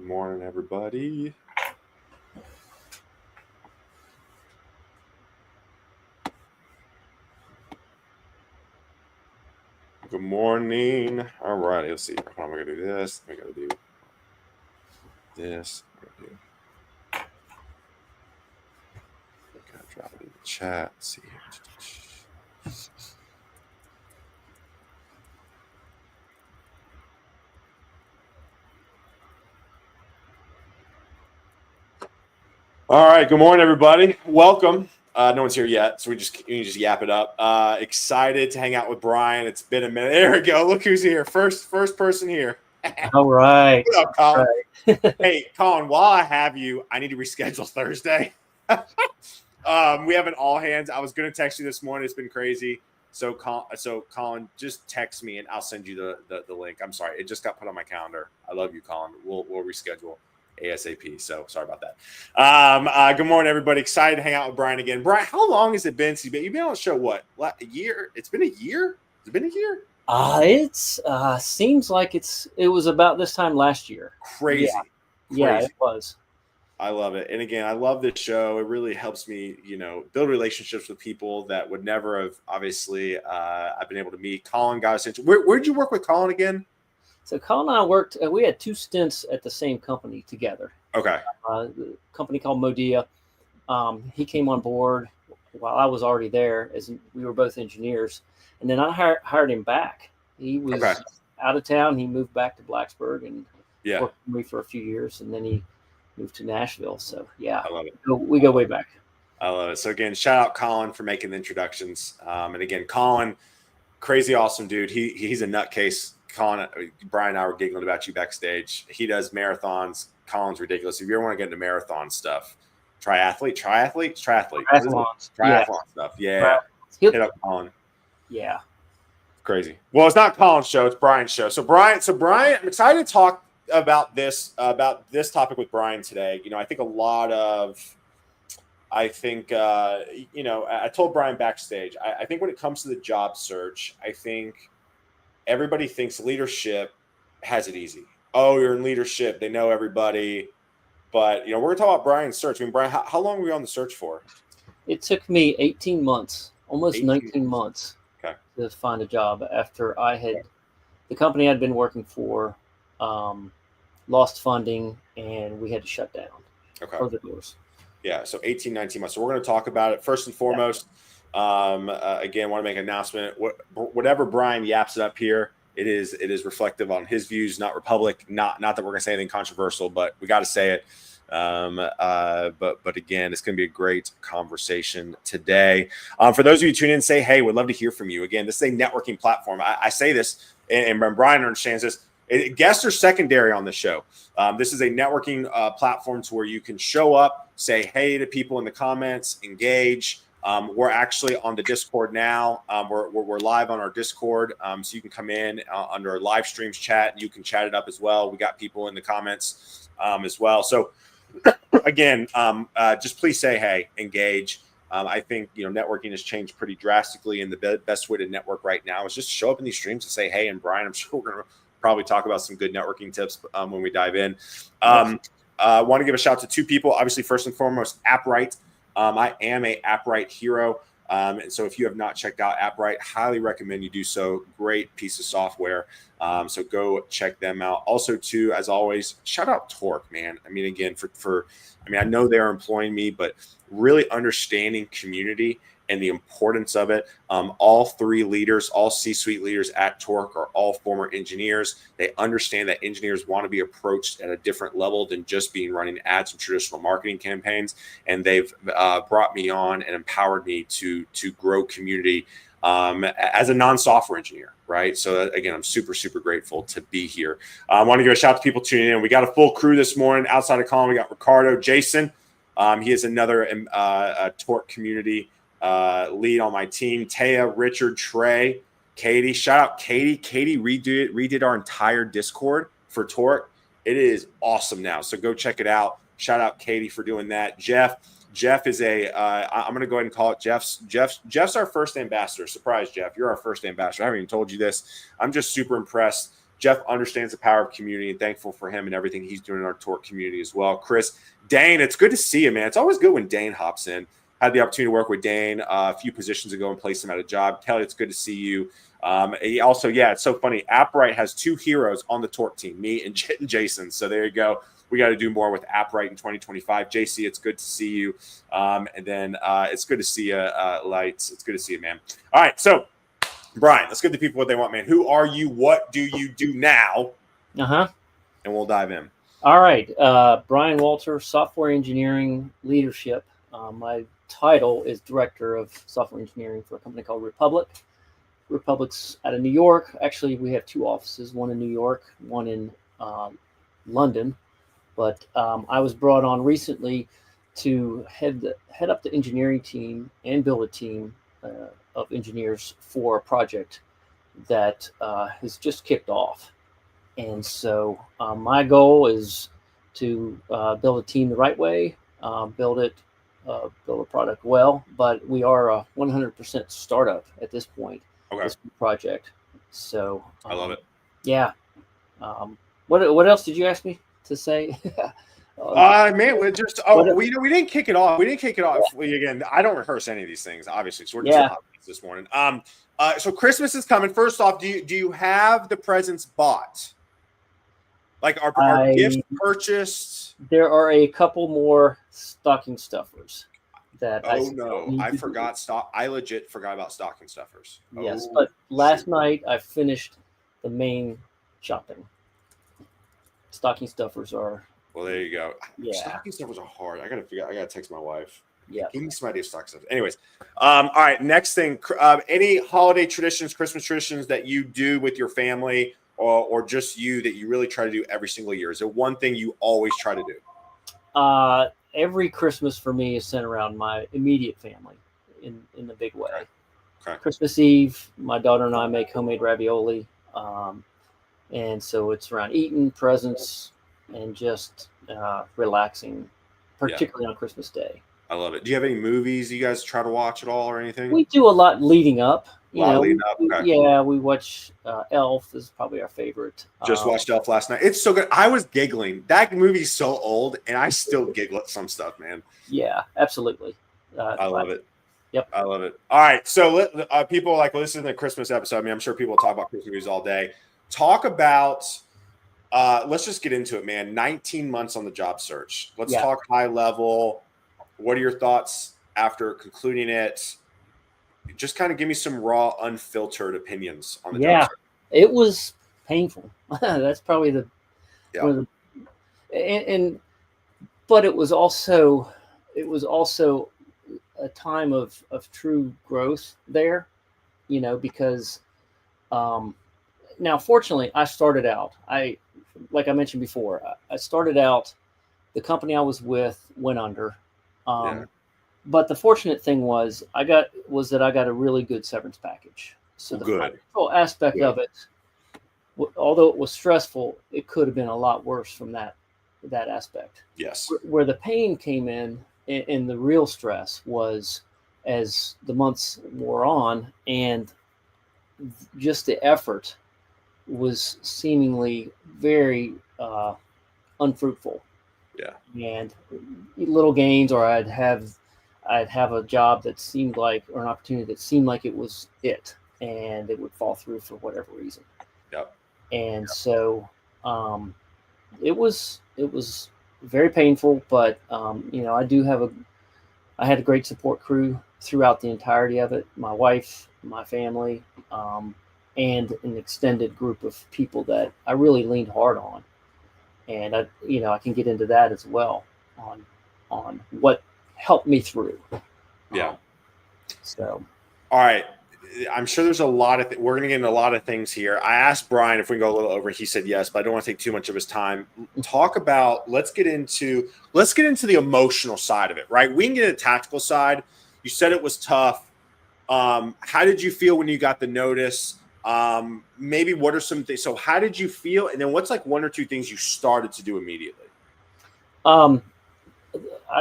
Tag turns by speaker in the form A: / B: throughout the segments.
A: Morning, everybody. Good morning. All right, let's see. I'm gonna do this. I gotta do this. Gotta drop it in the chat. Let's see here. All right. Good morning, everybody. Welcome. No one's here yet, so we can just yap it up. Excited to hang out with Brian. It's been a minute. There we go. Look who's here. First person here.
B: All right.
A: What up, Colin? Right. Hey, Colin, while I have you, I need to reschedule Thursday. We have an all hands. I was going to text you this morning. It's been crazy. So Colin, just text me and I'll send you the link. I'm sorry. It just got put on my calendar. I love you, Colin. We'll reschedule ASAP. So sorry about that. Good morning, everybody. Excited to hang out with Brian again. Brian, how long has it been since you've been on the show? What, a year? It's been a year? Has it been a year?
B: It's seems like it was about this time last year.
A: Crazy.
B: Yeah, it was.
A: I love it. And again, I love this show. It really helps me, build relationships with people that would never have, obviously, I've been able to meet. Colin got us into, where did you work with Colin again?
B: So Colin and I worked, we had 2 stints at the same company together.
A: Okay.
B: The company called Modea. He came on board while I was already there, as we were both engineers. And then I hired him back. He was out of town. He moved back to Blacksburg and worked with me for a few years. And then he moved to Nashville. So, yeah,
A: I love it.
B: We go way back.
A: I love it. So, again, shout out Colin for making the introductions. And, again, Colin, crazy awesome dude. He's a nutcase. Colin, Brian and I were giggling about you backstage. He does marathons. Colin's ridiculous. If you ever want to get into marathon stuff, triathlon stuff. Yeah. Hit up Colin.
B: Yeah.
A: Crazy. Well, it's not Colin's show, it's Brian's show. So Brian, I'm excited to talk about this topic with Brian today. I think I told Brian backstage, I think when it comes to the job search, I think everybody thinks leadership has it easy. Oh, you're in leadership, they know everybody. But we're gonna talk about Brian's search. I mean, Brian, how long were you on the search for?
B: It took me 18 months, almost 19 months to find a job after the company I'd been working for lost funding and we had to shut down. Close the doors.
A: Yeah, so 18, 19 months. So we're going to talk about it. First and foremost, again, want to make an announcement. Whatever Brian yaps it up here, it is reflective on his views, not Republic. Not that we're going to say anything controversial, but we got to say it. But again, it's going to be a great conversation today. For those of you tuning in, say, hey, we'd love to hear from you. Again, this is a networking platform. I say this, and Brian understands this. Guests are secondary on the show. This is a networking platform to where you can show up, say hey to people in the comments, engage. We're actually on the Discord now. We're live on our Discord, so you can come in under our live streams chat, and you can chat it up as well. We got people in the comments as well. So again, just please say hey, engage. I think networking has changed pretty drastically, and the best way to network right now is just show up in these streams and say hey. And Brian, I'm sure we're going to probably talk about some good networking tips when we dive in. Want to give a shout out to 2 people. Obviously, first and foremost, AppWrite. I am a AppWrite hero. And so if you have not checked out AppWrite, highly recommend you do so. Great piece of software. So go check them out. Also, too, as always, shout out Torque, man. I mean, again, I know they're employing me, but really understanding community and the importance of it. All 3 leaders, all C-suite leaders at Torque are all former engineers. They understand that engineers want to be approached at a different level than just being running ads and traditional marketing campaigns. And they've brought me on and empowered me to grow community as a non-software engineer, right? So again, I'm super, super grateful to be here. I want to give a shout out to people tuning in. We got a full crew this morning. Outside of Colin, we got Ricardo, Jason. He is another Torque community lead on my team. Taya, Richard, Trey, Katie. Shout out Katie. Katie redid our entire Discord for Torque. It is awesome now. So go check it out. Shout out Katie for doing that. Jeff is I'm going to go ahead and call it Jeff's our first ambassador. Surprise, Jeff. You're our first ambassador. I haven't even told you this. I'm just super impressed Jeff understands the power of community, and thankful for him and everything he's doing in our torque community as well. Chris, Dane, it's good to see you, man. It's always good when Dane hops in. Had the opportunity to work with Dane a few positions ago and place him at a job. Kelly, it's good to see you. Also, yeah, it's so funny. Appright has 2 heroes on the torque team, me and Jason. So there you go. We got to do more with Appright in 2025. JC, it's good to see you. And then it's good to see you, Lights. It's good to see you, man. All right, so Brian, let's give the people what they want, man. Who are you? What do you do now? And we'll dive in.
B: All right. Brian Walter, Software Engineering Leadership. My title is Director of Software Engineering for a company called Republic. Republic's out of New York. Actually, we have 2 offices, one in New York, one in London. But I was brought on recently to head up the engineering team and build a team of engineers for a project that has just kicked off. And so my goal is to build a team the right way, build a product well, but we are a 100% startup at this point. This project. So
A: I love it.
B: Yeah. What else did you ask me to say?
A: Man, we didn't kick it off. Again, I don't rehearse any of these things, obviously. So we're just this morning. So Christmas is coming. First off, do you have the presents bought? Like are gifts purchased?
B: There are a couple more stocking stuffers that
A: I legit forgot about stocking stuffers.
B: Yes, but last night I finished the main shopping. Stocking stuffers are.
A: Well, there you go.
B: Yeah.
A: Stocking stuffers are hard. I gotta text my wife.
B: Yeah.
A: Give me some idea of stocking stuffers. Anyways, all right. Next thing, any holiday traditions, Christmas traditions that you do with your family, or just you that you really try to do every single year? Is there one thing you always try to do?
B: Every Christmas for me is centered around my immediate family in the big way.
A: Okay.
B: Christmas Eve, my daughter and I make homemade ravioli. And so it's around eating, presents, and just relaxing, particularly on Christmas Day.
A: I love it. Do you have any movies you guys try to watch at all or anything?
B: We do a lot leading up.
A: Okay.
B: Yeah, we watch Elf is probably our favorite.
A: Just watched Elf last night. It's so good. I was giggling. That movie's so old, and I still giggle at some stuff, man.
B: Yeah, absolutely.
A: I love it.
B: Yep.
A: I love it. All right. So people like listen to the Christmas episode. I mean, I'm sure people talk about Christmas movies all day. Talk about, let's just get into it, man. 19 months on the job search. Let's talk high level. What are your thoughts after concluding it? Just kind of give me some raw, unfiltered opinions on the job search.
B: It was painful. That's probably but it was also a time of true growth there, because now fortunately I started out, like I mentioned before, I started out, the company I was with went under. But the fortunate thing was that I got a really good severance package. So the financial aspect of it, although it was stressful, it could have been a lot worse from that aspect.
A: Yes.
B: Where the pain came in the real stress was as the months wore on, and just the effort was seemingly very unfruitful.
A: Yeah.
B: And little gains, or I'd have a job that seemed like, or an opportunity that seemed like it was it, and it would fall through for whatever reason.
A: Yep.
B: And so it was very painful, but I had a great support crew throughout the entirety of it. My wife, my family, and an extended group of people that I really leaned hard on. And I can get into that as well on what helped me through.
A: Yeah.
B: So.
A: All right. I'm sure there's a lot of we're going to get into a lot of things here. I asked Brian if we can go a little over. He said yes, but I don't want to take too much of his time. Talk about, let's get into the emotional side of it, right? We can get into the tactical side. You said it was tough. How did you feel when you got the notice? Maybe what are some things? So how did you feel? And then what's like one or two things you started to do immediately?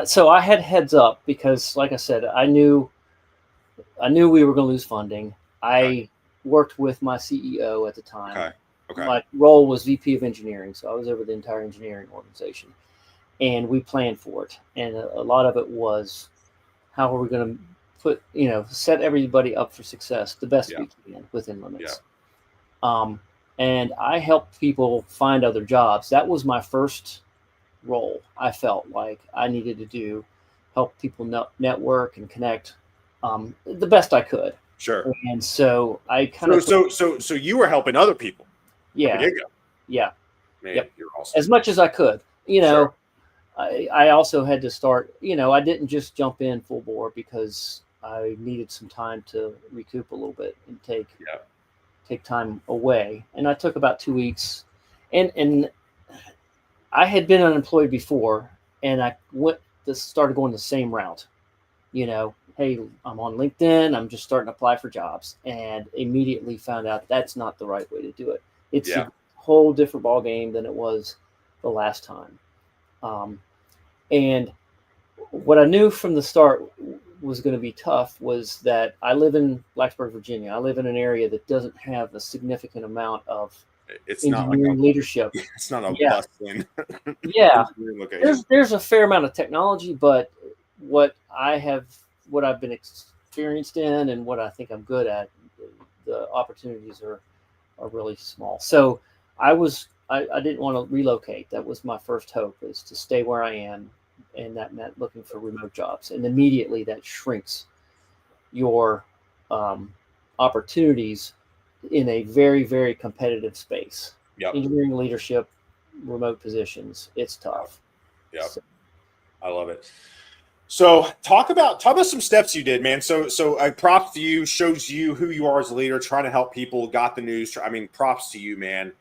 B: So I had heads up because, like I said, I knew we were going to lose funding. I worked with my CEO at the time.
A: Okay.
B: My role was VP of engineering, so I was over the entire engineering organization, and we planned for it. And a lot of it was how are we going to set everybody up for success the best we can within limits. And I helped people find other jobs. That was my first role. I felt like I needed to do, help people network and connect the best I could.
A: Sure.
B: And so I kind of
A: so you were helping other people.
B: Yeah. Yeah.
A: Man,
B: yep.
A: You're awesome.
B: As much as I could.
A: Sure.
B: I also had to start, I didn't just jump in full bore because I needed some time to recoup a little bit and take time away. And I took about 2 weeks, and I had been unemployed before, and I started going the same route. Hey, I'm on LinkedIn. I'm just starting to apply for jobs, and immediately found out that's not the right way to do it. It's a whole different ball game than it was the last time. And what I knew from the start was going to be tough was that I live in Blacksburg, Virginia. I live in an area that doesn't have a significant amount of engineering leadership.
A: It's not a bustling.
B: Yeah, there's a fair amount of technology, but what I've been experienced in and what I think I'm good at, the opportunities are really small. So I didn't want to relocate. That was my first hope, is to stay where I am, and that meant looking for remote jobs. And immediately that shrinks your opportunities in a very, very competitive space. Engineering leadership, remote positions, it's tough.
A: Yeah, so. I love it. So talk about some steps you did, man. So I props to you, shows you who you are as a leader, trying to help people, got the news. I mean, props to you, man.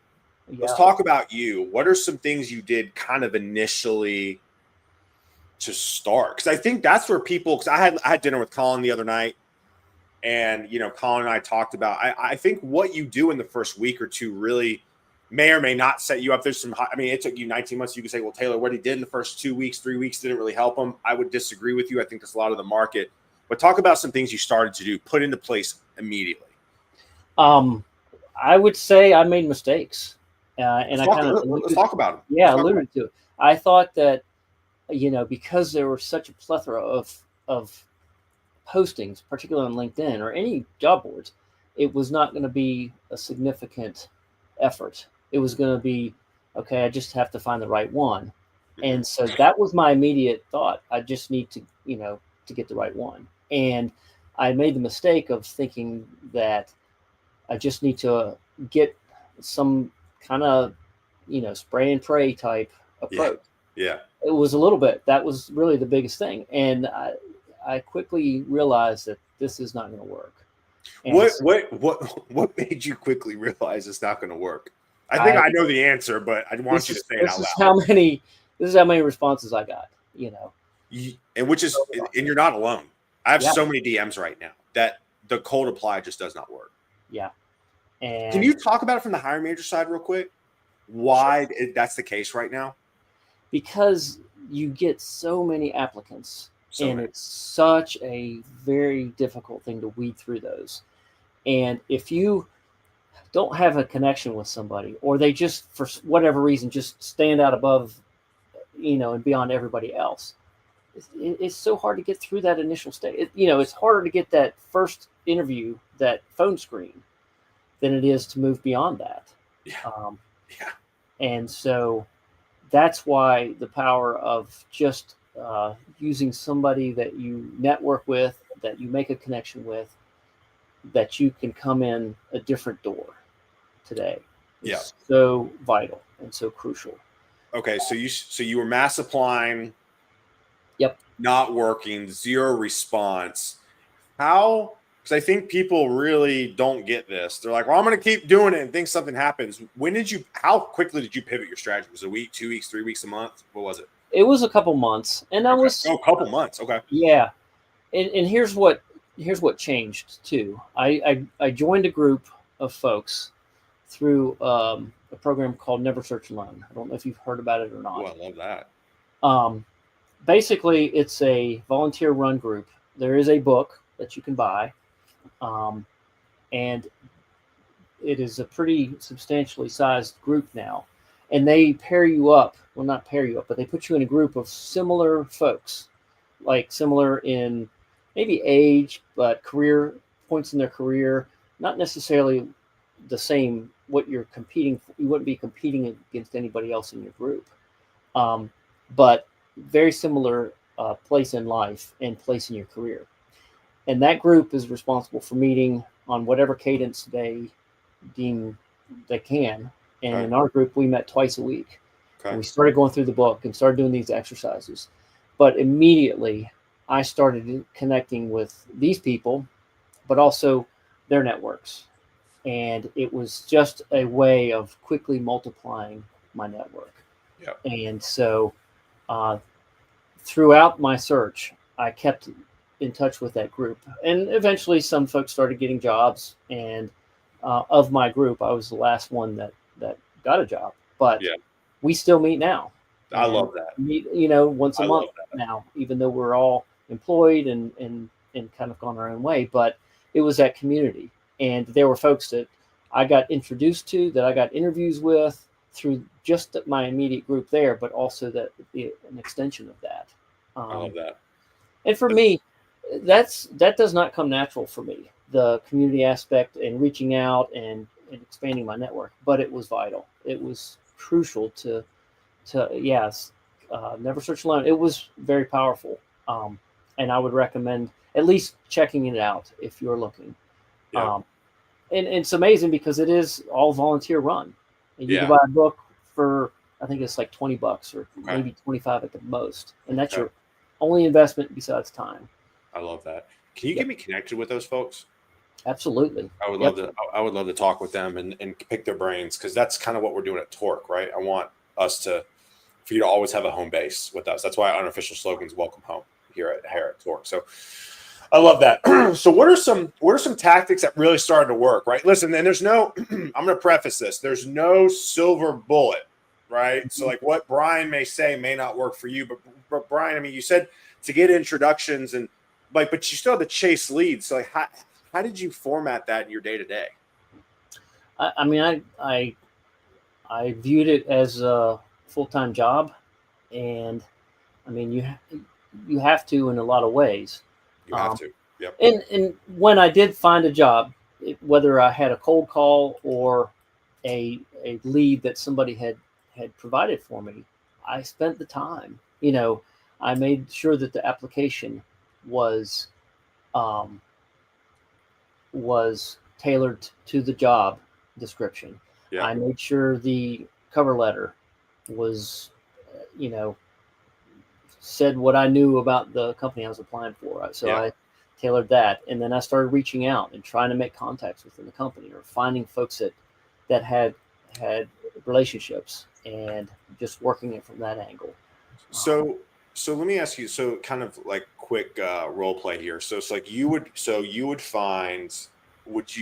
A: Let's talk about you. What are some things you did kind of initially to start? Because I think that's where because I had dinner with Colin the other night, and Colin and I talked about I think what you do in the first week or two really may or may not set you up. There's some, it took you 19 months. You could say, well, Taylor, what he did in the first 2 weeks, 3 weeks didn't really help him. I would disagree with you. I think that's a lot of the market. But talk about some things you started to do, put into place immediately.
B: I would say I made mistakes. And
A: let's talk about them.
B: Yeah, alluded to it. I thought that, because there were such a plethora of postings, particularly on LinkedIn or any job boards, it was not going to be a significant effort. It was going to be, okay, I just have to find the right one. And so that was my immediate thought. I just need to, to get the right one. And I made the mistake of thinking that I just need to get some kind of, spray and pray type approach.
A: Yeah.
B: It was a little bit, that was really the biggest thing. And I quickly realized that this is not going to work. And
A: what made you quickly realize it's not going to work? I think I know the answer, but I want you to say it out loud.
B: This is how many responses I got,
A: and you're not alone. I have so many DMs right now that the cold apply just does not work.
B: Yeah. And
A: can you talk about it from the hiring manager side real quick? Why that's the case right now?
B: Because you get so many applicants, it's such a very difficult thing to weed through those. And if you don't have a connection with somebody, or they just, for whatever reason, just stand out above, and beyond everybody else, it's so hard to get through that initial stage. It's harder to get that first interview, that phone screen, than it is to move beyond that. And so that's why the power of just using somebody that you network with, that you make a connection with, that you can come in a different door today. Is so vital and so crucial.
A: Okay, so you were mass applying.
B: Yep.
A: Not working, zero response. How? Because I think people really don't get this. They're like, well, I'm going to keep doing it and think something happens. How quickly did you pivot your strategy? Was it a week, 2 weeks, 3 weeks, a month? What was it?
B: It was a couple months. And
A: a couple months. Okay.
B: Yeah. And here's what changed too. I joined a group of folks through a program called Never Search Alone. I don't know if you've heard about it or not.
A: Oh, I love that.
B: Basically, it's a volunteer-run group. There is a book that you can buy, and it is a pretty substantially sized group now, and they pair you up. Well, not pair you up, but they put you in a group of similar folks, like similar in maybe age, but career points in their career, not necessarily the same. What you're competing for, you wouldn't be competing against anybody else in your group, but very similar place in life and place in your career. And that group is responsible for meeting on whatever cadence they deem they can. And
A: Okay.
B: in our group, we met twice a week.
A: Okay.
B: And we started going through the book and started doing these exercises. But immediately, I started connecting with these people, but also their networks. And it was just a way of quickly multiplying my network.
A: Yep.
B: And so throughout my search, I kept in touch with that group. And eventually some folks started getting jobs. And of my group, I was the last one that got a job. But
A: Yeah.
B: we still meet now.
A: I love that.
B: Meet, once a month now, even though we're all employed and kind of gone our own way. But it was that community. And there were folks that I got introduced to, that I got interviews with through just my immediate group there, but also an extension of that.
A: I love that.
B: And for me, that does not come natural for me, the community aspect and reaching out and expanding my network. But it was vital. It was crucial to Never Search Alone. It was very powerful. And I would recommend at least checking it out if you're looking.
A: Yeah.
B: And it's amazing because it is all volunteer run. And you can buy a book for, I think it's like $20 or maybe 25 at the most. And that's your only investment besides time.
A: I love that. Can you get me connected with those folks?
B: Absolutely.
A: I would love to. I would love to talk with them and pick their brains, because that's kind of what we're doing at Torque, right? I want for you to always have a home base with us. That's why our unofficial slogan is "Welcome Home" here at Torque. So I love that. So what are some tactics that really started to work, right? Listen, and there's no. I'm going to preface this. There's no silver bullet, right? So like what Brian may say may not work for you, but Brian, I mean, you said to get introductions and but you still have to chase leads. So like how did you format that in your day to day?
B: I mean, I viewed it as a full-time job, and I mean, you have to in a lot of ways.
A: You have to. Yep.
B: And when I did find a job, whether I had a cold call or a lead that somebody had provided for me, I spent the time. I made sure that the application was tailored to the job description.
A: Yeah.
B: I made sure the cover letter was, said what I knew about the company I was applying for. So I tailored that. And then I started reaching out and trying to make contacts within the company, or finding folks that had relationships, and just working it from that angle.
A: So let me ask you, so kind of like quick role play here. So it's like where would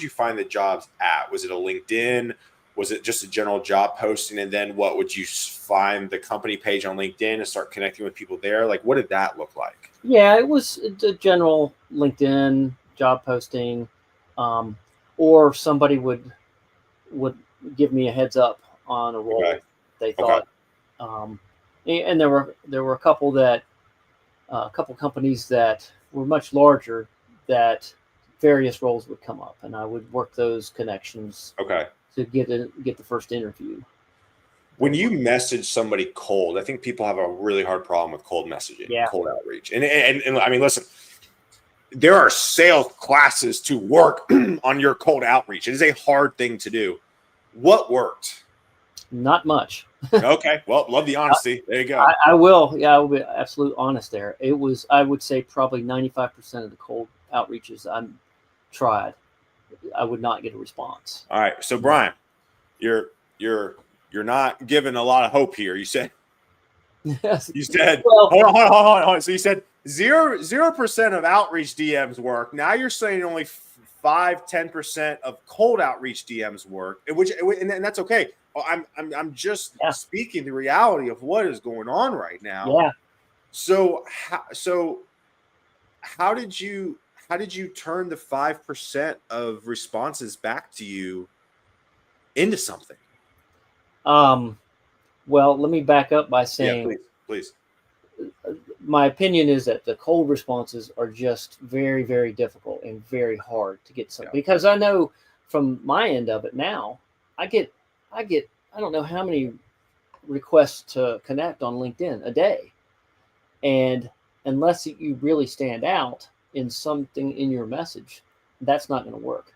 A: you find the jobs at? Was it a LinkedIn? Was it just a general job posting? And then what would you find the company page on LinkedIn and start connecting with people there? Like, what did that look like?
B: Yeah, it was the general LinkedIn job posting, or somebody would give me a heads up on a role they thought. And there were a couple companies that were much larger that various roles would come up, and I would work those connections. To get the first interview.
A: When you message somebody cold, I think people have a really hard problem with cold messaging, cold outreach. And I mean, listen, there are sales classes to work on your cold outreach. It is a hard thing to do. What worked?
B: Not much.
A: Okay. Well, love the honesty. There you go.
B: I will. Yeah, I will be absolutely honest there. It was, I would say, probably 95% of the cold outreaches I tried, I would not get a response.
A: All right. So Brian, you're not giving a lot of hope here. You said,
B: yes.
A: You said, well, hold on. So you said 0% of outreach DMs work. Now you're saying only 5-10% of cold outreach DMs work, and that's okay. I'm just speaking the reality of what is going on right now.
B: Yeah.
A: So how how did you turn the 5% of responses back to you into something?
B: Well, let me back up by
A: Yeah,
B: saying,
A: please.
B: my opinion is that the cold responses are just very, very difficult and very hard to get some, because I know from my end of it now, I get, I don't know how many requests to connect on LinkedIn a day. And unless you really stand out in something in your message, that's not going to work.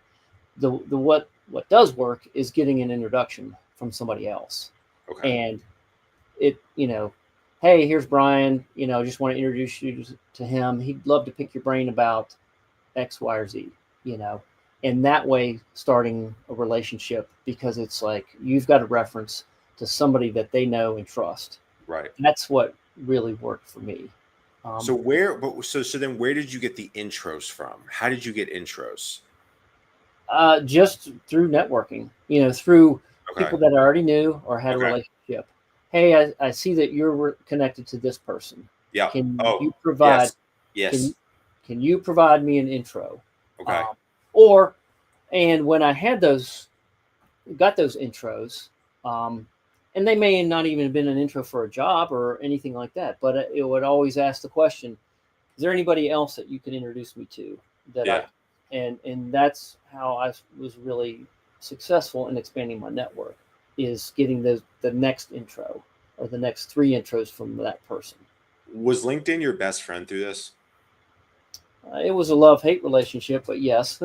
B: The what does work is getting an introduction from somebody else.
A: Okay.
B: And it, hey, here's Brian, just want to introduce you to him. He'd love to pick your brain about X, Y, or Z, and that way starting a relationship, because it's like you've got a reference to somebody that they know and trust.
A: Right.
B: That's what really worked for me.
A: So then where did you get the intros from? How did you get intros?
B: Just through networking, through
A: Okay.
B: people that I already knew or had a relationship. Hey, I see that you're connected to this person.
A: Yeah.
B: Can you provide?
A: Yes.
B: Can you provide me an intro?
A: Okay.
B: And when I had got those intros, and they may not even have been an intro for a job or anything like that, but it would always ask the question, is there anybody else that you can introduce me to and that's how I was really successful in expanding my network, is getting the next intro or the next 3 intros from that person.
A: Was LinkedIn your best friend through this?
B: It was a love-hate relationship, but yes.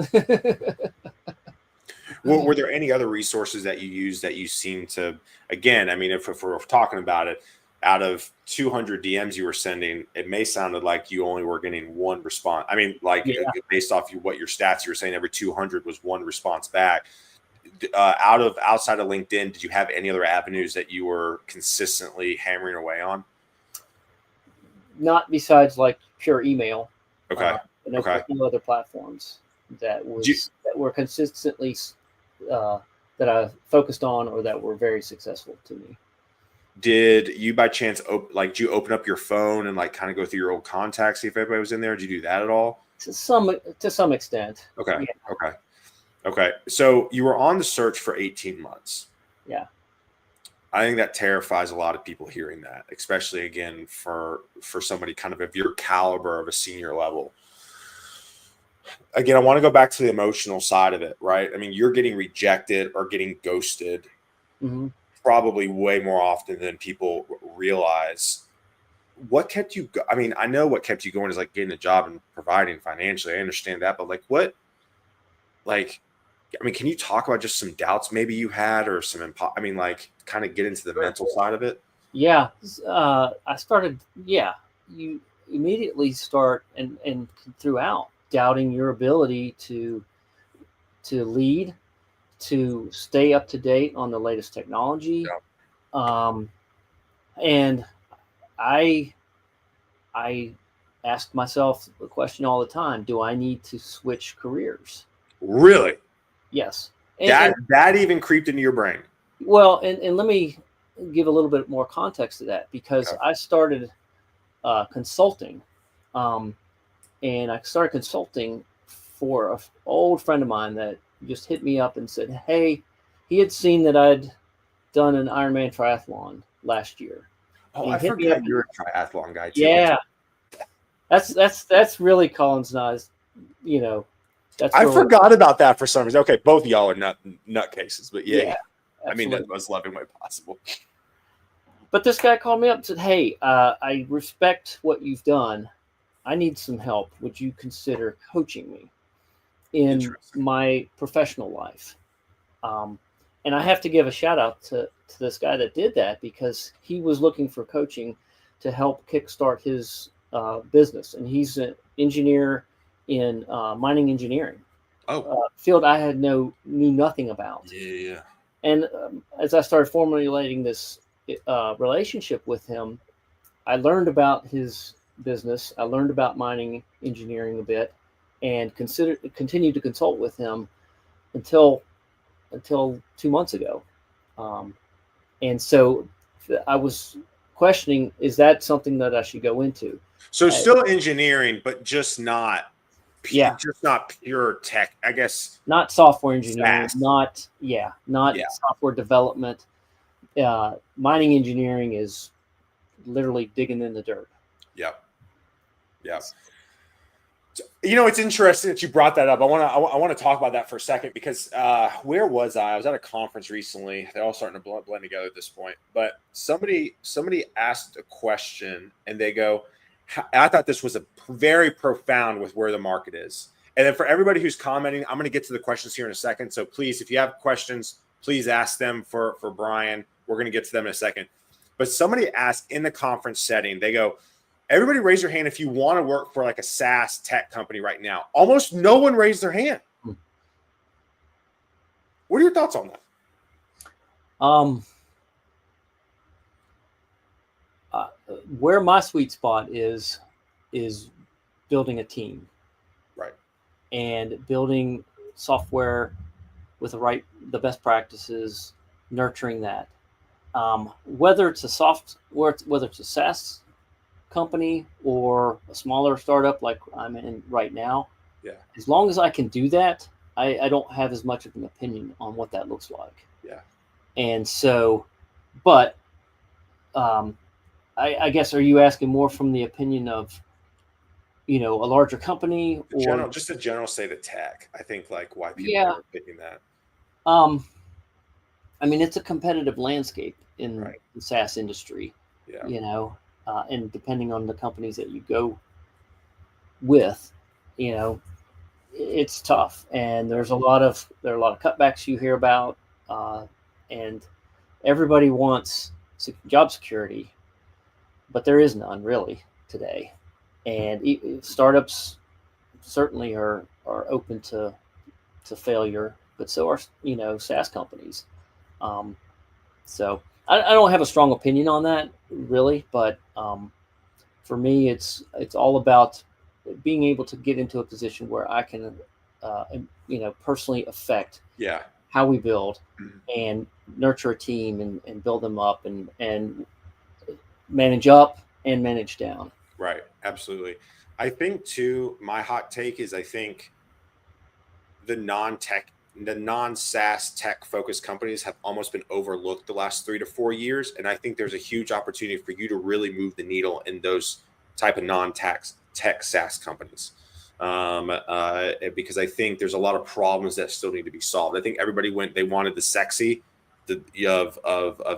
A: Well, were there any other resources that you used that you seem to, again, I mean, if we're talking about it, out of 200 DMs you were sending, it may sounded like you only were getting 1 response. I mean, based off what your stats, you were saying every 200 was 1 response back. Outside of LinkedIn, did you have any other avenues that you were consistently hammering away on?
B: Not besides like pure email.
A: Okay.
B: And a few other platforms that were consistently that I focused on or that were very successful to me.
A: Did you by chance did you open up your phone and like kind of go through your old contacts, see if everybody was in there? Did you do that at all?
B: To some extent.
A: Okay. Yeah. Okay. So you were on the search for 18 months.
B: Yeah.
A: I think that terrifies a lot of people hearing that, especially again for somebody kind of your caliber of a senior level. Again, I want to go back to the emotional side of it, right? I mean, you're getting rejected or getting ghosted probably way more often than people realize. What kept you I mean, I know what kept you going is like getting a job and providing financially. I understand that, but can you talk about just some doubts maybe you had or some kind of get into the mental side of it?
B: Yeah. I started, you immediately start and throughout doubting your ability to lead, to stay up to date on the latest technology. Yeah. And I asked myself the question all the time, do I need to switch careers?
A: Really?
B: Yes.
A: That even creeped into your brain.
B: Well, and let me give a little bit more context to that, because I started consulting, and I started consulting for an old friend of mine that just hit me up and said, hey, he had seen that I'd done an Ironman triathlon last year.
A: Oh, I forgot you're a triathlon guy too.
B: Yeah. That's really Colin's nice,
A: I forgot about that for some reason. Okay, both of y'all are nutcases, but yeah. I mean, that was loving way possible.
B: But this guy called me up and said, hey, I respect what you've done. I need some help. Would you consider coaching me in my professional life? And I have to give a shout out to this guy that did that, because he was looking for coaching to help kickstart his business. And he's an engineer in mining engineering. Field I knew nothing about.
A: Yeah.
B: And as I started formulating this relationship with him, I learned about his business. I learned about mining engineering a bit, and continued to consult with him until 2 months ago. And so I was questioning, is that something that I should go into?
A: So still engineering, but just not
B: Yeah.
A: just not pure tech, I guess.
B: Not software engineering,
A: SaaS.
B: not software development. Mining engineering is literally digging in the dirt.
A: Yep. It's interesting that you brought that up. I want to talk about that for a second because where was I? I was at a conference recently. They're all starting to blend together at this point. But somebody asked a question, and they go, I thought this was a very profound with where the market is. And then for everybody who's commenting, I'm going to get to the questions here in a second. So please, if you have questions, please ask them for Brian. We're going to get to them in a second. But somebody asked in the conference setting, they go, everybody raise your hand if you want to work for like a SaaS tech company right now. Almost no one raised their hand. What are your thoughts on that?
B: Where my sweet spot is building a team,
A: right,
B: and building software with the best practices, nurturing that. Whether it's a SaaS company or a smaller startup like I'm in right now, as long as I can do that, I don't have as much of an opinion on what that looks like. And so, but I guess, are you asking more from the opinion of, a larger company, or
A: just a general state of tech? I think like why people are picking that.
B: I mean, it's a competitive landscape in the SaaS industry, and depending on the companies that you go with, it's tough, and there are a lot of cutbacks you hear about, and everybody wants job security, but there is none really today, and startups certainly are open to failure, but so are SaaS companies. So I don't have a strong opinion on that really, but for me, it's all about being able to get into a position where I can, personally affect how we build and nurture a team and build them up and manage up and manage down.
A: Right. Absolutely. I think too, my hot take is I think the non-SaaS tech focused companies have almost been overlooked the last 3 to 4 years. And I think there's a huge opportunity for you to really move the needle in those type of non-tech SaaS companies. Because I think there's a lot of problems that still need to be solved. I think everybody they wanted the sexy of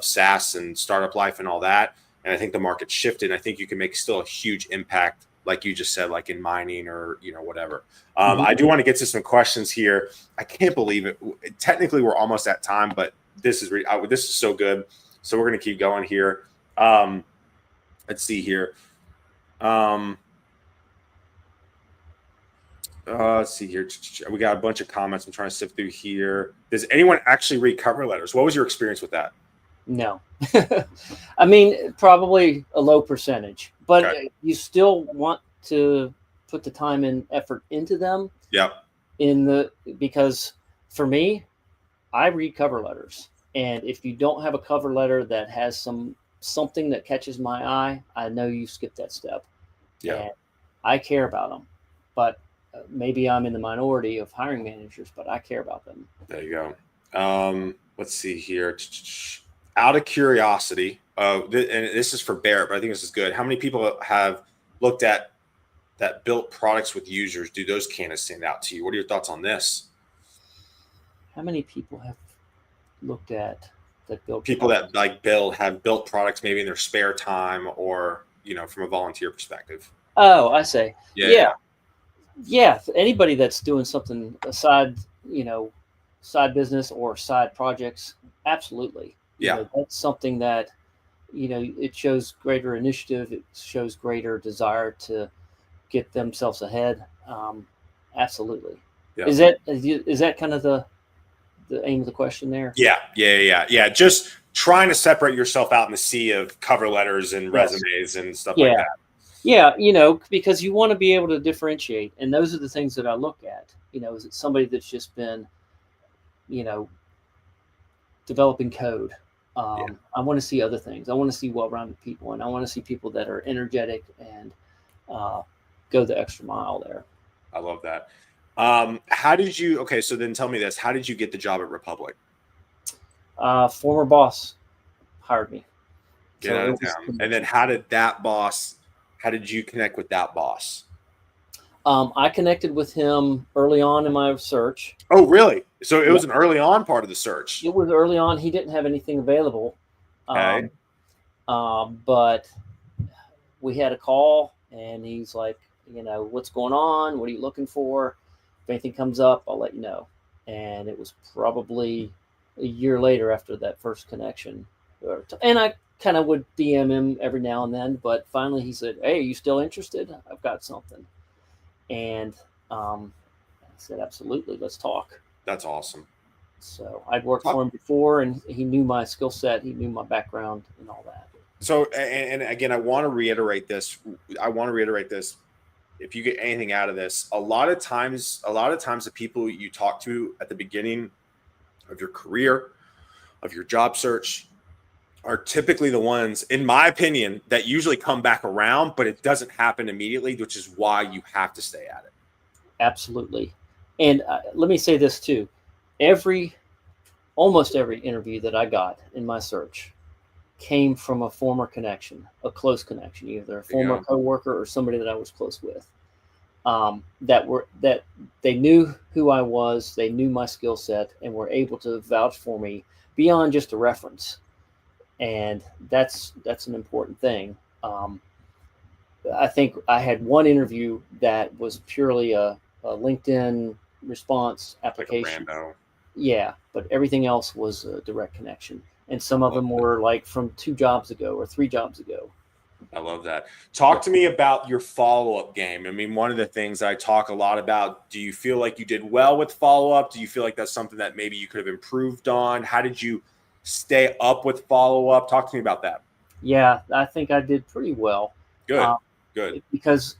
A: SaaS and startup life and all that. And I think the market shifted. I think you can make still a huge impact, like you just said, like in mining or, whatever. I do want to get to some questions here. I can't believe it. Technically, we're almost at time, but this is so good. So we're going to keep going here. Let's see here. Let's see here. We got a bunch of comments I'm trying to sift through here. Does anyone actually read cover letters? What was your experience with that?
B: No. I mean, probably a low percentage, but you still want to put the time and effort into them. Because for me, I read cover letters, and if you don't have a cover letter that has something that catches my eye, I know you skipped that step. And I care about them, but maybe I'm in the minority of hiring managers, but I care about them.
A: There you go. Let's see here. Out of curiosity, and this is for Barrett, but I think this is good. How many people have looked at that built products with users? Do those kind of stand out to you? What are your thoughts on this?
B: How many people have looked at that built
A: people products? That have built products maybe in their spare time or, from a volunteer perspective?
B: Oh, I say. Yeah. Anybody that's doing something aside, side business or side projects, absolutely. That's something that, it shows greater initiative. It shows greater desire to get themselves ahead. Absolutely. Is that kind of the aim of the question there?
A: Yeah. Just trying to separate yourself out in the sea of cover letters and resumes and stuff like that.
B: Yeah. Because you want to be able to differentiate. And those are the things that I look at. Is it somebody that's just been, developing code? I want to see other things. I want to see well-rounded people, and I want to see people that are energetic and go the extra mile there.
A: I love that. How did you? Okay, so then tell me this: how did you get the job at Republic?
B: Former boss hired me.
A: Get
B: So
A: out
B: it
A: of
B: was
A: town. And then
B: connection.
A: how did that boss? How did you connect with that boss?
B: I connected with him early on in my search.
A: Oh, really? So it
B: Yeah,
A: was an early on part of the search.
B: it was early on. He didn't have anything available,
A: Okay.
B: um, but we had a call, and he's like, what's going on? What are you looking for? If anything comes up, I'll let you know. And it was probably a year later after that first connection, and I kind of would DM him every now and then. But finally, he said, "Hey, are you still interested? I've got something." And I said, "Absolutely, let's talk."
A: That's awesome.
B: So I'd worked
A: Talk-
B: for him before, and he knew my skill set, he knew my background, and all that.
A: So, and again, I want to reiterate this. I want to reiterate this. If you get anything out of this, a lot of times the people you talk to at the beginning of your career, of your job search, are typically the ones, in my opinion, that usually come back around, but it doesn't happen immediately, which is why you have to stay at it.
B: Absolutely. And let me say this too: every almost every interview that I got in my search came from a former connection, a close connection, either a
A: There you
B: former
A: go.
B: coworker or somebody that I was close with. That they knew who I was, they knew my skill set, and were able to vouch for me beyond just a reference. And that's an important thing. I think I had one interview that was purely a LinkedIn response
A: Like a
B: application.
A: rando.
B: Yeah, but everything else was a direct connection. And some of
A: Love
B: them
A: that.
B: were like from 2 jobs ago or 3 jobs ago.
A: I love that. Talk to me about your follow-up game. I mean, one of the things I talk a lot about, do you feel like you did well with follow-up? Do you feel like that's something that maybe you could have improved on? How did you stay up with follow-up? Talk to me about that.
B: Yeah, I think I did pretty well,
A: Good.
B: uh,
A: Good.
B: because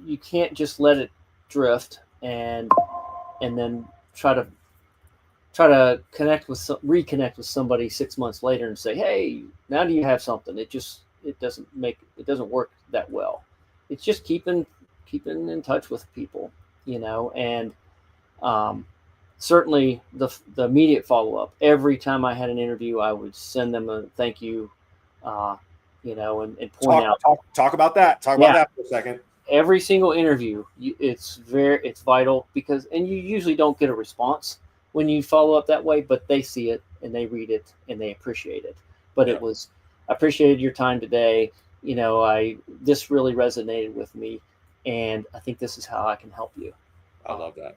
B: you can't just let it drift and then try to reconnect with somebody 6 months later and say, "Hey, now do you have something?" It doesn't work that well. It's just keeping in touch with people, and um, certainly the immediate follow up. Every time I had an interview, I would send them a thank you, uh, and point
A: Talk,
B: out,
A: talk, talk about that. Talk about
B: yeah,
A: that for a second.
B: every single interview, it's vital, because and you usually don't get a response when you follow up that way, but they see it and they read it and they appreciate it. But
A: Yeah,
B: it was, "I appreciated your time today. I this really resonated with me, and I think this is how I can help you.
A: I love that.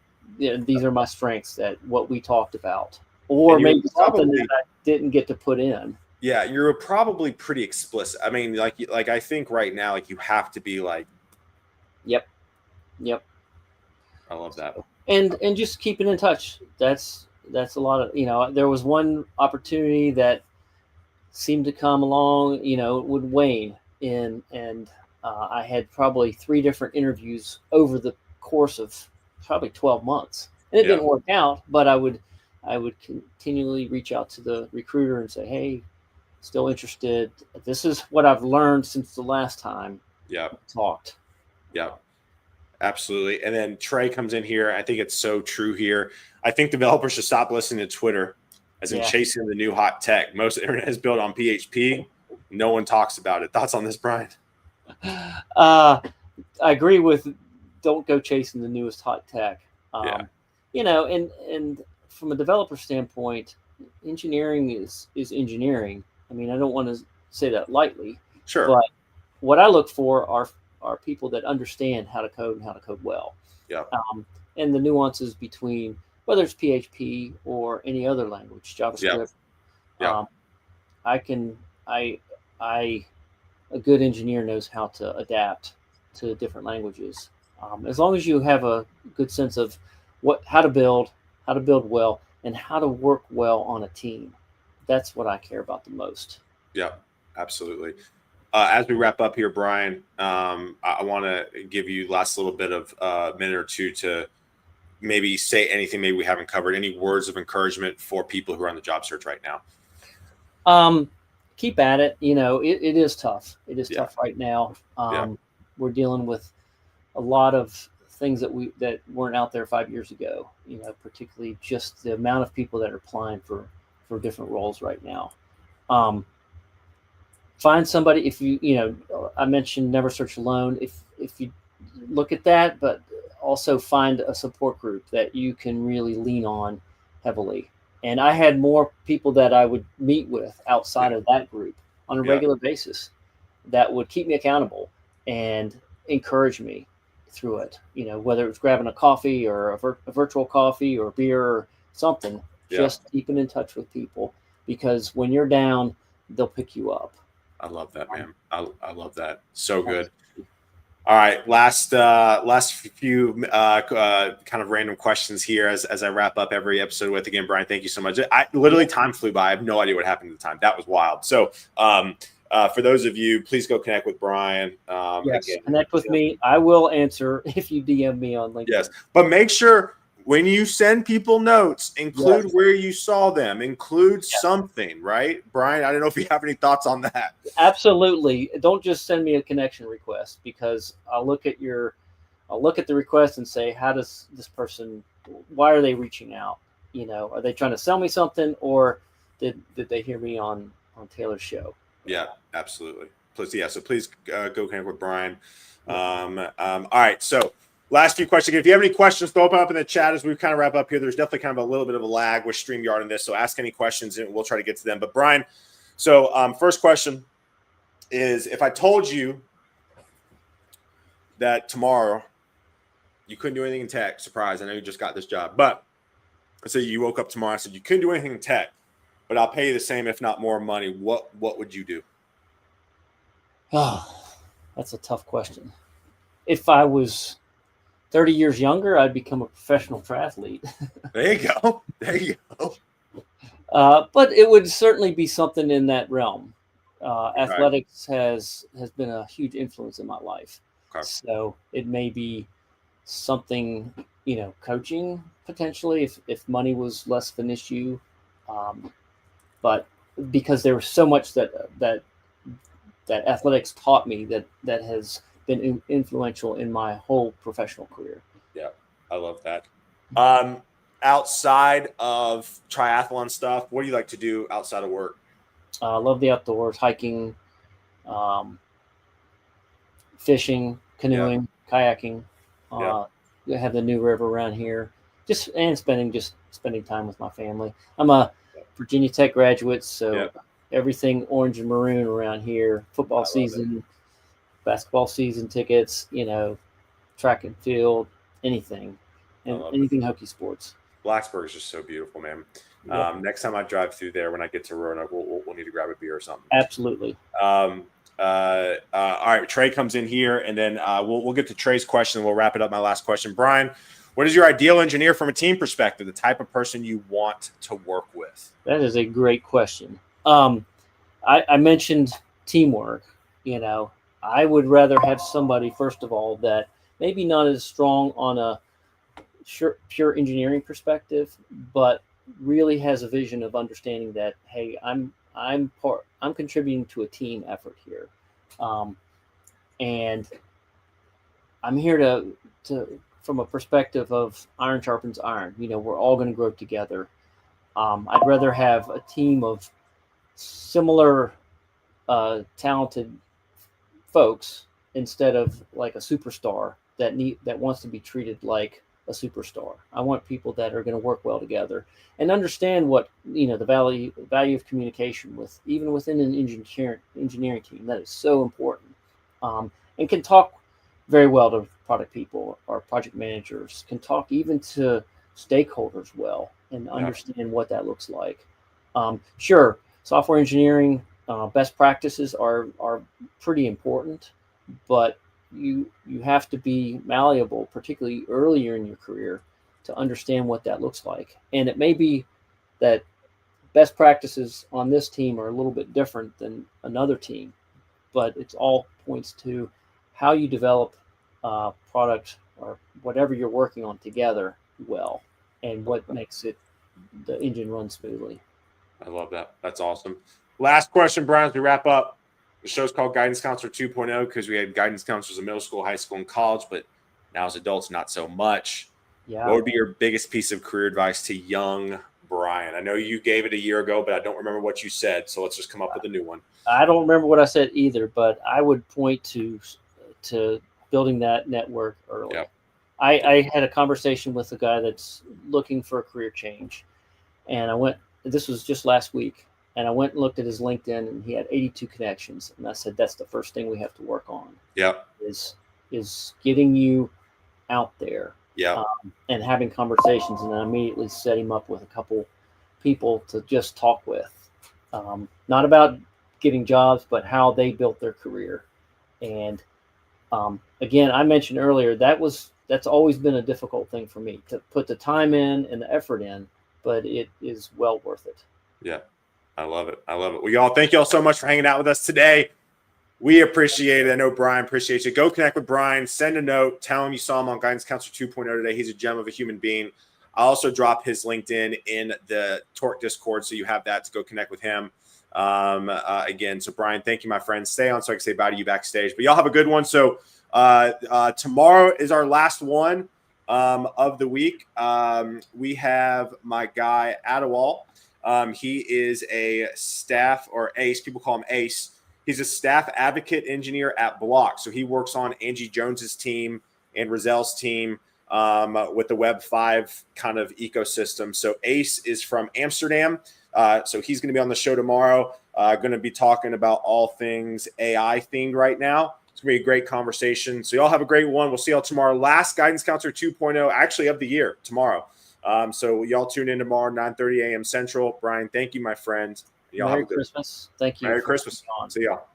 B: These are my strengths, that what we talked about,
A: And
B: or
A: you're
B: maybe something that
A: probably,
B: I didn't get to put in."
A: yeah, you're probably pretty explicit. I mean, like I think right now, like you have to be like,
B: Yep, yep.
A: I love that.
B: And just keeping in touch. That's a lot of, there was one opportunity that seemed to come along, would wane in, and I had probably 3 different interviews over the course of probably 12 months, and it
A: Yeah,
B: didn't work out. But I would continually reach out to the recruiter and say, "Hey, still interested. This is what I've learned since the last time
A: yeah,
B: we talked."
A: yeah. Absolutely. And then Trey comes in here. I think it's so true here. I think developers should stop listening to Twitter, as in
B: Yeah.
A: chasing the new hot tech. Most of the internet is built on PHP. No one talks about it. Thoughts on this, Brian?
B: Uh, I agree with, don't go chasing the newest hot tech.
A: Yeah,
B: And from a developer standpoint, engineering is engineering. I mean, I don't want to say that lightly,
A: sure.
B: but what I look for are people that understand how to code and how to code well,
A: Yeah,
B: um, and the nuances between whether it's PHP or any other language,
A: yeah,
B: JavaScript.
A: yeah,
B: Um, I can I A good engineer knows how to adapt to different languages. As long as you have a good sense of how to build well, and how to work well on a team. That's what I care about the most.
A: yeah. Absolutely. As we wrap up here, Brian, I want to give you last little bit of minute or two to maybe say anything maybe we haven't covered. Any words of encouragement for people who are on the job search right now?
B: Um, Keep at it. It is tough. It is
A: Yeah,
B: tough right now.
A: yeah,
B: We're dealing with a lot of things that weren't out there 5 years ago. Particularly just the amount of people that are applying for different roles right now. Find somebody. If I mentioned never search alone. If you look at that, but also find a support group that you can really lean on heavily. And I had more people that I would meet with outside of that group on a regular basis that would keep me accountable and encourage me through it. Whether it was grabbing a coffee or a virtual coffee or beer or something, just keeping in touch with people, because when you're down, they'll pick you up.
A: I love that, man. I love that. So good. All right, last few kind of random questions here as I wrap up every episode with. Again, Brian, thank you so much. Time flew by. I have no idea what happened at the time. That was wild. So for those of you, please go connect with Brian.
B: Yes, again, connect with me. I will answer if you DM me on LinkedIn.
A: Yes, but make sure when you send people notes, include where you saw them, include something, right? Brian, I don't know if you have any thoughts on that.
B: Absolutely. Don't just send me a connection request, because I'll look at the request and say, how does this person, why are they reaching out? Are they trying to sell me something, or did they hear me on Taylor's show?
A: Yeah, absolutely. So please go connect with Brian. All right. So last few questions. If you have any questions, throw them up in the chat as we kind of wrap up here. There's definitely kind of a little bit of a lag with StreamYard in this, so ask any questions and we'll try to get to them. But Brian, so first question is, if I told you that tomorrow you couldn't do anything in tech, surprise, I know you just got this job, but let's say you woke up tomorrow and said you couldn't do anything in tech, but I'll pay you the same, if not more money, what would you do?
B: Oh, that's a tough question. If I was 30 years younger, I'd become a professional triathlete.
A: There you go. There you go.
B: But it would certainly be something in that realm. Athletics has been a huge influence in my life. Okay. So it may be something, coaching potentially, if money was less of an issue. But because there was so much that athletics taught me that has been influential in my whole professional career.
A: Yeah, I love that. Outside of triathlon stuff, what do you like to do outside of work?
B: I love the outdoors, hiking, fishing, canoeing, kayaking. We have the New River around here. Spending time with my family. I'm a Virginia Tech graduate, so everything orange and maroon around here. Football season, basketball season tickets, track and field, anything hockey sports.
A: Blacksburg is just so beautiful, man. Next time I drive through there, when I get to Roanoke, we'll need to grab a beer or something.
B: Absolutely.
A: All right, Trey comes in here, and then we'll get to Trey's question, and we'll wrap it up. My last question, Brian, what is your ideal engineer from a team perspective? The type of person you want to work with?
B: That is a great question. I mentioned teamwork. I would rather have somebody, first of all, that maybe not as strong on a pure engineering perspective, but really has a vision of understanding that, hey, I'm contributing to a team effort here, and I'm here to from a perspective of iron sharpens iron. We're all going to grow together. I'd rather have a team of similar talented folks instead of like a superstar that wants to be treated like a superstar. I want people that are going to work well together and understand what the value of communication even within an engineering team. That is so important, and can talk very well to product people or project managers. Can talk even to stakeholders well and understand what that looks like. Sure, software engineering best practices are pretty important, but you have to be malleable, particularly earlier in your career, to understand what that looks like. And it may be that best practices on this team are a little bit different than another team, but it's all points to how you develop product or whatever you're working on together well, and what makes the engine run smoothly.
A: I love that. That's awesome. Last question, Brian, as we wrap up. The show's called Guidance Counselor 2.0 because we had guidance counselors in middle school, high school, and college, but Now as adults, not so much.
B: Yeah.
A: What would be your biggest piece of career advice to young Brian? I know you gave it a year ago, but I don't remember what you said. So let's just come up with a new one.
B: I don't remember what I said either, but I would point to building that network early.
A: Yep.
B: I had a conversation with a guy that's looking for a career change, and this was just last week, and I went and looked at his LinkedIn, and he had 82 connections, and I said, that's the first thing we have to work on.
A: Yep.
B: Is getting you out there.
A: Yeah.
B: And having conversations, and I immediately set him up with a couple people to just talk with, not about getting jobs, but how they built their career. And again, I mentioned earlier that's always been a difficult thing for me, to put the time in and the effort in, but it is well worth it.
A: Yeah, I love it. Well, y'all, thank y'all so much for hanging out with us today. We appreciate it. I know Brian appreciates you. Go connect with Brian. Send a note. Tell him you saw him on Guidance Counselor 2.0 today. He's a gem of a human being. I'll also drop his LinkedIn in the Torque Discord, so you have that to go connect with him. Again, so Brian, thank you, my friend. Stay on so I can say bye to you backstage. But y'all have a good one. So tomorrow is our last one of the week. We have my guy, Adewale. He is a staff, or ACE. People call him ACE. He's a staff advocate engineer at Block. So he works on Angie Jones's team and Rozelle's team with the Web 5 kind of ecosystem. So ACE is from Amsterdam. So he's going to be on the show tomorrow. Going to be talking about all things AI themed right now. It's going to be a great conversation. So y'all have a great one. We'll see y'all tomorrow. Last Guidance Counselor 2.0, actually of the year, tomorrow. So y'all tune in tomorrow, 9:30 a.m. Central. Brian, thank you, my friend. Y'all
B: Merry Christmas. Thank you.
A: Merry Christmas. See y'all.